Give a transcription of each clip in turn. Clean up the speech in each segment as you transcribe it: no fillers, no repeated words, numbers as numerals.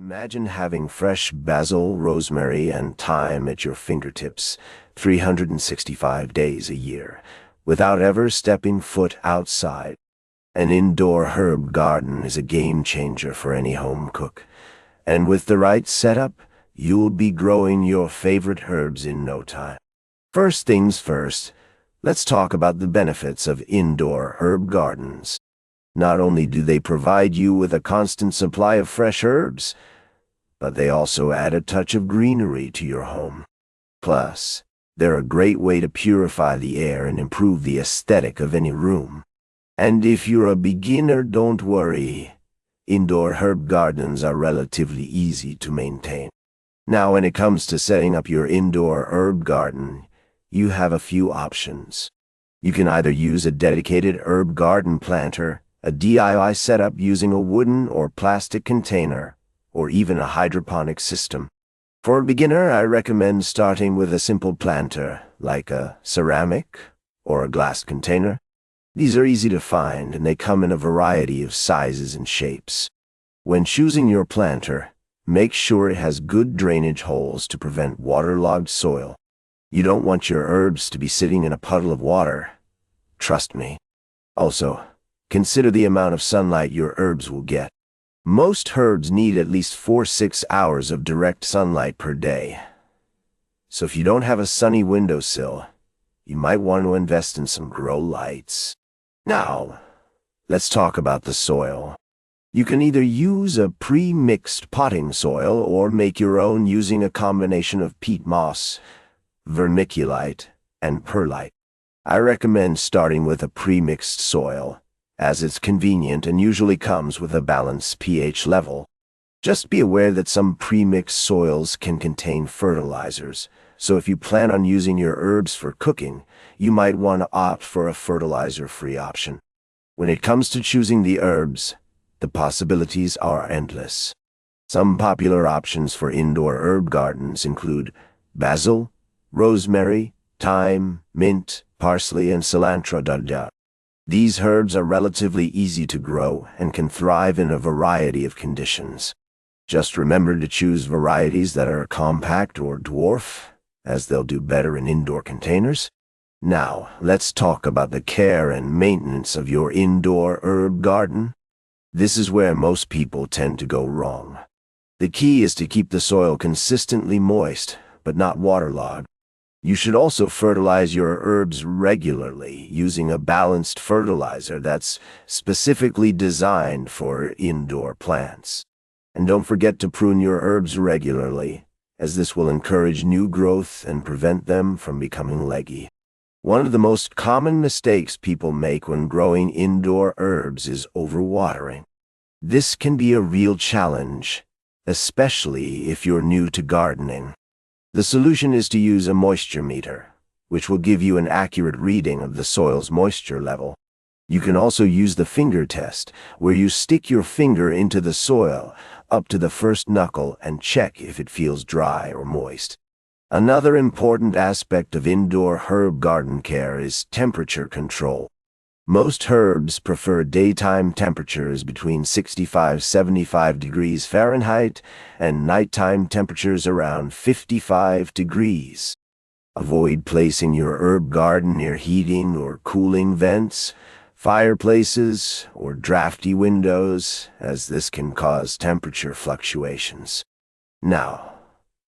Imagine having fresh basil, rosemary, and thyme at your fingertips 365 days a year, without ever stepping foot outside. An indoor herb garden is a game changer for any home cook, and with the right setup, you'll be growing your favorite herbs in no time. First things first, let's talk about the benefits of indoor herb gardens. Not only do they provide you with a constant supply of fresh herbs, but they also add a touch of greenery to your home. Plus, they're a great way to purify the air and improve the aesthetic of any room. And if you're a beginner, don't worry. Indoor herb gardens are relatively easy to maintain. Now, when it comes to setting up your indoor herb garden, you have a few options. You can either use a dedicated herb garden planter, a DIY setup using a wooden or plastic container, or even a hydroponic system. For a beginner, I recommend starting with a simple planter, like a ceramic or a glass container. These are easy to find, and they come in a variety of sizes and shapes. When choosing your planter, make sure it has good drainage holes to prevent waterlogged soil. You don't want your herbs to be sitting in a puddle of water. Trust me. Also, consider the amount of sunlight your herbs will get. Most herbs need at least 4-6 hours of direct sunlight per day. So if you don't have a sunny windowsill, you might want to invest in some grow lights. Now, let's talk about the soil. You can either use a pre-mixed potting soil or make your own using a combination of peat moss, vermiculite, and perlite. I recommend starting with a pre-mixed soil, as it's convenient and usually comes with a balanced pH level. Just be aware that some pre-mixed soils can contain fertilizers, so if you plan on using your herbs for cooking, you might want to opt for a fertilizer-free option. When it comes to choosing the herbs, the possibilities are endless. Some popular options for indoor herb gardens include basil, rosemary, thyme, mint, parsley, and cilantro. These herbs are relatively easy to grow and can thrive in a variety of conditions. Just remember to choose varieties that are compact or dwarf, as they'll do better in indoor containers. Now, let's talk about the care and maintenance of your indoor herb garden. This is where most people tend to go wrong. The key is to keep the soil consistently moist, but not waterlogged. You should also fertilize your herbs regularly using a balanced fertilizer that's specifically designed for indoor plants. And don't forget to prune your herbs regularly, as this will encourage new growth and prevent them from becoming leggy. One of the most common mistakes people make when growing indoor herbs is overwatering. This can be a real challenge, especially if you're new to gardening. The solution is to use a moisture meter, which will give you an accurate reading of the soil's moisture level. You can also use the finger test, where you stick your finger into the soil up to the first knuckle and check if it feels dry or moist. Another important aspect of indoor herb garden care is temperature control. Most herbs prefer daytime temperatures between 65-75 degrees Fahrenheit and nighttime temperatures around 55 degrees. Avoid placing your herb garden near heating or cooling vents, fireplaces, or drafty windows, as this can cause temperature fluctuations. Now,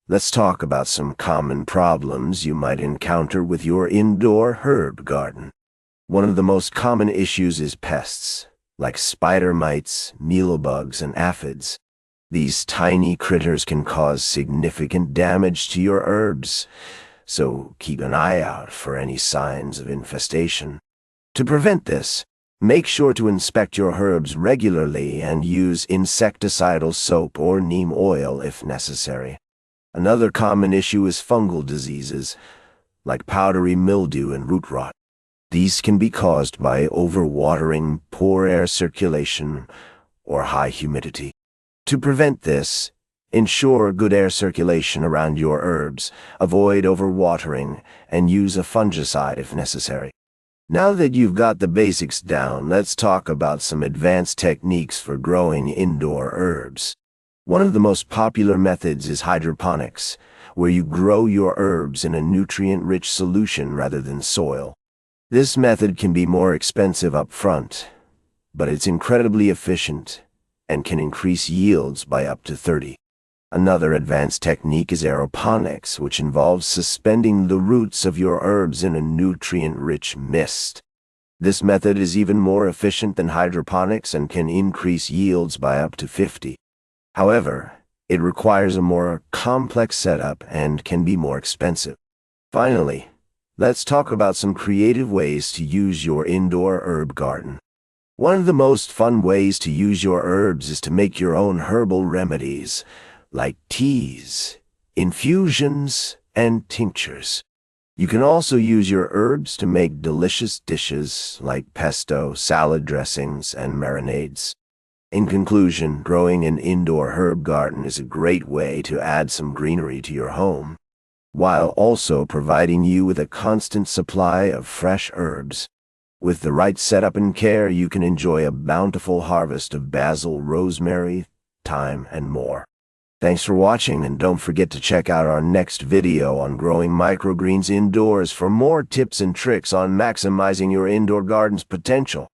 let's talk about some common problems you might encounter with your indoor herb garden. One of the most common issues is pests, like spider mites, mealybugs, and aphids. These tiny critters can cause significant damage to your herbs, so keep an eye out for any signs of infestation. To prevent this, make sure to inspect your herbs regularly and use insecticidal soap or neem oil if necessary. Another common issue is fungal diseases, like powdery mildew and root rot. These can be caused by overwatering, poor air circulation, or high humidity. To prevent this, ensure good air circulation around your herbs, avoid overwatering, and use a fungicide if necessary. Now that you've got the basics down, let's talk about some advanced techniques for growing indoor herbs. One of the most popular methods is hydroponics, where you grow your herbs in a nutrient-rich solution rather than soil. This method can be more expensive up front, but it's incredibly efficient and can increase yields by up to 30. Another advanced technique is aeroponics, which involves suspending the roots of your herbs in a nutrient-rich mist. This method is even more efficient than hydroponics and can increase yields by up to 50. However, it requires a more complex setup and can be more expensive. Finally, let's talk about some creative ways to use your indoor herb garden. One of the most fun ways to use your herbs is to make your own herbal remedies, like teas, infusions, and tinctures. You can also use your herbs to make delicious dishes like pesto, salad dressings, and marinades. In conclusion, growing an indoor herb garden is a great way to add some greenery to your home, while also providing you with a constant supply of fresh herbs. With the right setup and care, you can enjoy a bountiful harvest of basil, rosemary, thyme, and more. Thanks for watching, and don't forget to check out our next video on growing microgreens indoors for more tips and tricks on maximizing your indoor garden's potential.